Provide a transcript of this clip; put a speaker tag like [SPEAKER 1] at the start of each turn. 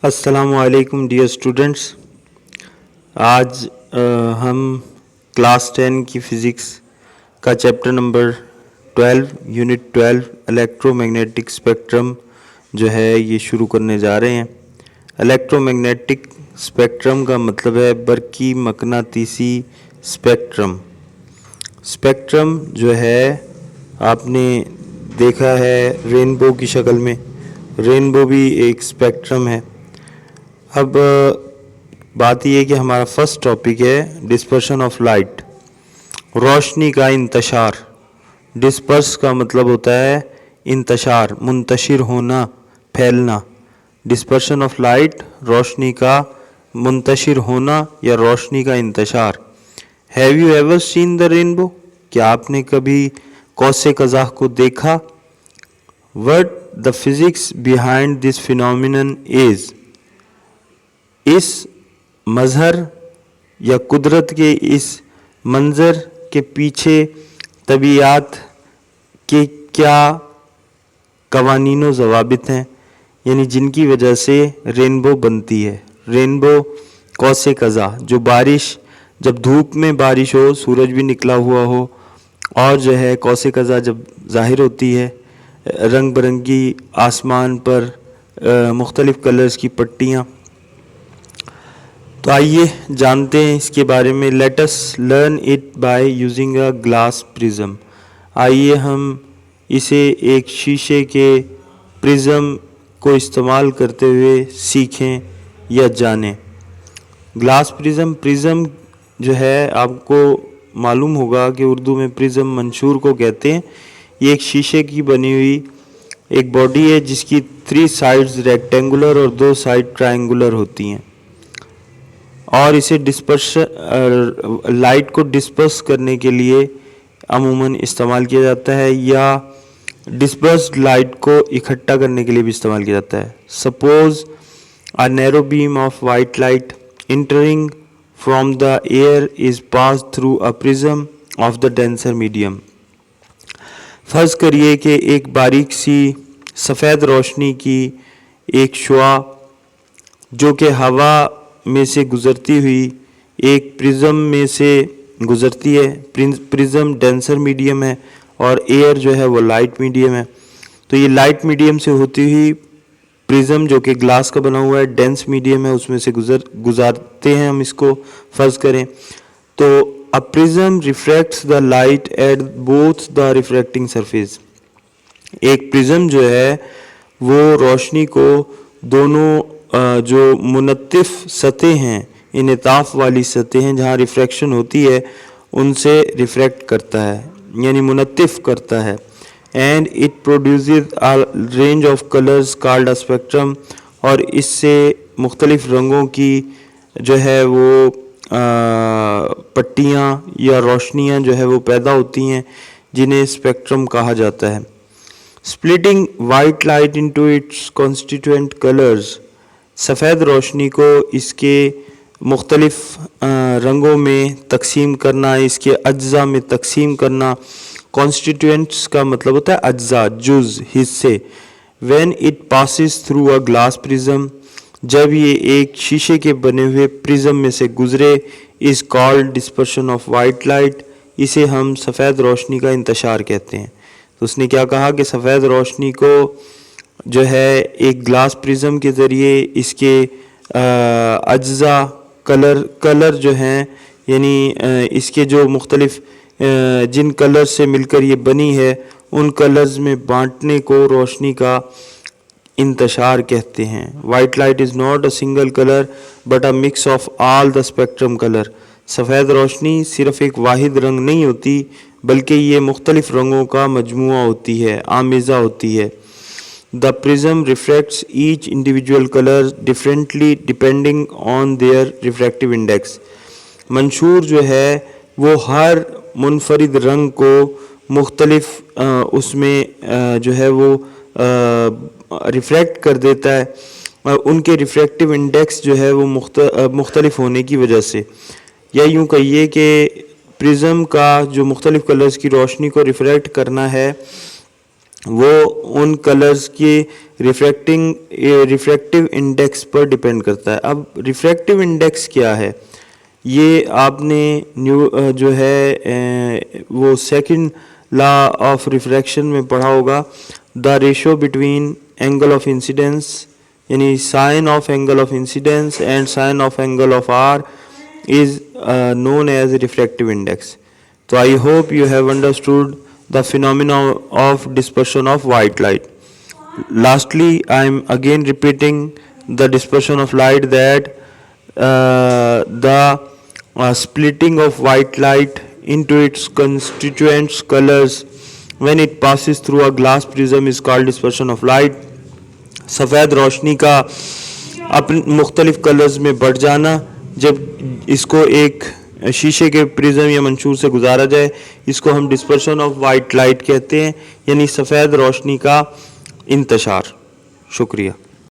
[SPEAKER 1] अस्सलामु अलैकुम dear students. आज हम क्लास 10 की फ़िज़िक्स का chapter number 12 unit 12 electromagnetic spectrum जो है ये शुरू करने जा रहे हैं। इलेक्ट्रोमैग्नेटिक स्पेक्ट्रम का मतलब है बरकी मकनातीसी स्पेक्ट्रम। स्पेक्ट्रम जो है आपने देखा है रेनबो की शक्ल में, रेनबो भी एक स्पेक्ट्रम है। अब बात ये है कि हमारा फर्स्ट टॉपिक है डिस्पर्शन ऑफ लाइट, रोशनी का इंतशार। डिस्पर्स का मतलब होता है इंतशार, मुंतशिर होना, फैलना। डिस्पर्शन ऑफ लाइट, रोशनी का मुंतशिर होना या रोशनी का इंतशार। Have you ever seen the rainbow? क्या आपने कभी कौसे कज़ाह को देखा? What the physics behind this phenomenon is? इस मज़हर या कुदरत के इस मंज़र के पीछे तबीयत के क्या कवानीनो ज़वाबित हैं, यानी जिनकी वजह से रेनबो बनती है। रेनबो कौसे कज़ा, जो बारिश, जब धूप में बारिश हो, सूरज भी निकला हुआ हो, और जो है कौसे कज़ा जब ज़ाहिर होती है, रंग बिरंगी आसमान पर मुख्तलिफ़ कलर्स की पट्टियाँ। तो आइए जानते हैं इसके बारे में। Let us learn it by using a glass prism. आइए हम इसे एक शीशे के प्रिज्म को इस्तेमाल करते हुए सीखें या जानें। ग्लास प्रिज्म, प्रिज्म जो है आपको मालूम होगा कि उर्दू में प्रिज्म मंशूर को कहते हैं। ये एक शीशे की बनी हुई एक बॉडी है जिसकी 3 साइड्स रेक्टेंगुलर और 2 साइड ट्रायंगुलर होती हैं, और इसे लाइट को डिस्पर्स करने के लिए अमूमन इस्तेमाल किया जाता है, या डिस्पर्स्ड लाइट को इकट्ठा करने के लिए भी इस्तेमाल किया जाता है। Suppose a narrow beam of white light entering from the air is pass through a prism of the denser medium. फ़र्ज़ करिए कि एक बारीक सी सफ़ेद रोशनी की एक शुआ जो कि हवा में से गुज़रती हुई एक प्रिज्म में से गुज़रती है। प्रिज्म डेंसर मीडियम है और एयर जो है वो लाइट मीडियम है। तो ये लाइट मीडियम से होती हुई प्रिज्म जो कि ग्लास का बना हुआ है, डेंस मीडियम है, उसमें से गुजारते हैं हम इसको फ़र्ज़ करें। तो a prism refracts the light at both the refracting surface. एक प्रिज्म जो है वो रोशनी को दोनों जो मुनत्तिफ सतह हैं, इनेताफ़ वाली सतह हैं जहाँ रिफ्रैक्शन होती है, उनसे रिफ्रैक्ट करता है, यानी मुनत्तिफ करता है। And it produces a range of colours called a spectrum, और इससे मुख्तलिफ़ रंगों की जो है वो पट्टियाँ या रोशनियाँ जो है वो पैदा होती हैं, जिन्हें स्पेक्ट्रम कहा जाता है। Splitting white light into its constituent colours, सफ़ेद रोशनी को इसके मुख्तलिफ़ रंगों में तकसीम करना, इसके अज्जा में तकसीम करना। कॉन्स्टिट्यूएंट्स का मतलब होता है अज्जा, जुज़, हिस्से। When it passes through a glass prism, जब ये एक शीशे के बने हुए प्रिज्म में से गुज़रे, is called dispersion of white light. इसे हम सफ़ेद रोशनी का इंतशार कहते हैं। तो उसने क्या कहा कि सफ़ेद रोशनी को जो है एक ग्लास प्रिज्म के ज़रिए इसके अज्जा कलर जो हैं, यानी इसके जो मुख्तलिफ़ जिन कलर से मिलकर ये बनी है, उन कलर्स में बांटने को रोशनी का इंतशार कहते हैं। White light is not a single colour but a mix of all the spectrum colour. सफ़ेद रोशनी सिर्फ़ एक वाहिद रंग नहीं होती, बल्कि ये मुख्तलिफ़ रंगों का मजमुआ होती है, आमेज़ा होती है। The prism reflects each individual color differently depending on their refractive index. मंशूर जो है वो हर मुनफरिद रंग को मुख्तलिफ उसमें जो है वो रिफ्रैक्ट कर देता है, उनके रिफ्रैक्टिव इंडेक्स जो है वो मुख्तलिफ होने की वजह से। या यूँ कहिए कि प्रिज्म का जो मुख्तलिफ़ कलर्स की रोशनी को रिफ्रैक्ट करना है, वो उन कलर्स के ریفریکٹیو انڈیکس پر ڈپینڈ کرتا ہے. اب ریفریکٹیو انڈیکس کیا ہے؟ یہ آپ نے جو ہے وہ سیکنڈ لا آف ریفریکشن میں پڑھا ہوگا. The ratio between angle of incidence یعنی sine of angle of incidence and sine of angle of r is known as refractive index. So I hope you have understood the phenomena of dispersion of white light. Lastly, I am again repeating the dispersion of light, that the splitting of white light into its constituent colors when it passes through a glass prism is called dispersion of light. سفید روشنی کا اپنے مختلف colours میں بڑھ جانا جب اس کو ایک شیشے کے پرزم یا منشور سے گزارا جائے، اس کو ہم ڈسپرشن آف وائٹ لائٹ کہتے ہیں، یعنی سفید روشنی کا انتشار. شکریہ.